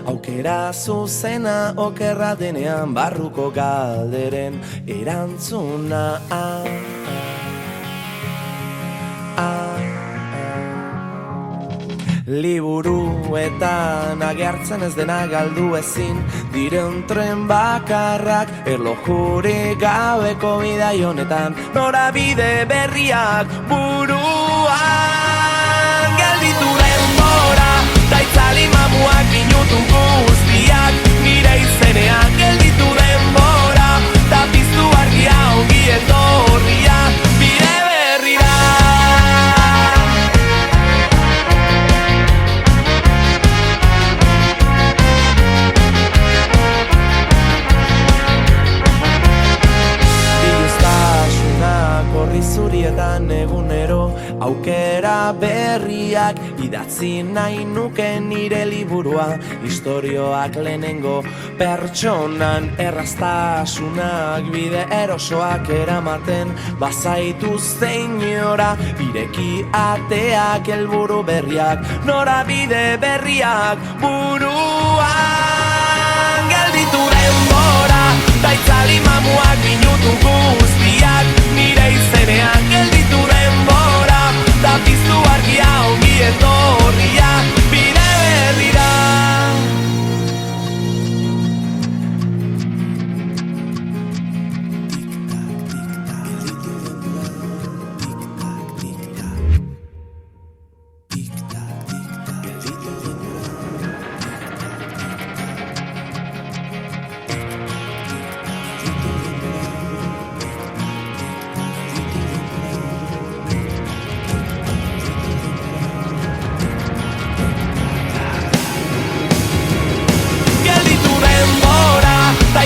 Aukera zuzena okerra denean barruko galderen erantzuna. Liburuetan agertzen ez dena galdu ezin diren tren bakarrak erlojurik gabeko bidai honetan norabide berriak buruan gelditu denbora da itzali mamuak minutu guztiak nire izenean gelditu denbora da piztu argia ongi etorria bide berrira. Korri zurietan egunero aukera berriak idatzi nahi nuke nire liburua istorioak lehenengo pertsonan erraztasunak bide erosoak eramaten bazaituzte inora ireki ateak helburu berriak norabide berriak buruan gelditu denbora da itzali mamuak minutu guztiak nire izenean gelditu denbora da piztu argia ongi etorria bide berrira.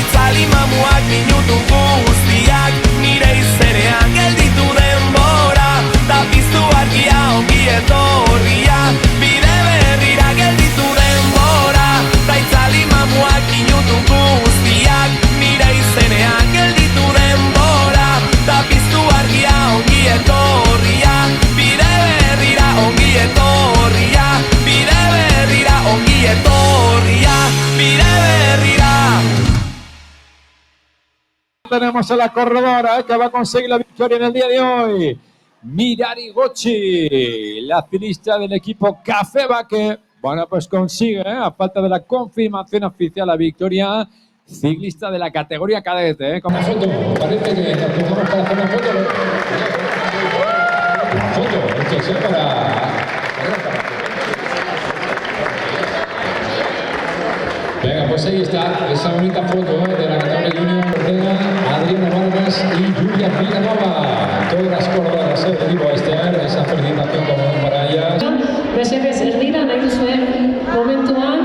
Itzali mamuak minutu guztiak nire izenean gelditu denbora da piztu argia ongi etorria bide berrira gelditu denbora da itzali mamuak minutu guztiak nire izenean gelditu denbora da piztu argia ongi etorria bide berrira ongi etorria bide berrira ongi etorria bide berrira. Tenemos a la corredora que va a conseguir la victoria en el día de hoy. Mirari Gochi, la ciclista del equipo Cafeba que, bueno, pues consigue, a falta de la confirmación oficial, la victoria ciclista de la categoría cadete. Una foto, parece que nos tocamos para hacer una foto. La foto, esto es para... Venga, pues ahí está, esa bonita foto de la categoría Junior Ortega, Adriana Vargas y Julia Villanova. Todas las corredoras del equipo Estear, esa felicitación como para ellas. Mesedez erdira nahi duzuen momentuan.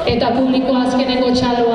Eta publiko azkeneko txaloa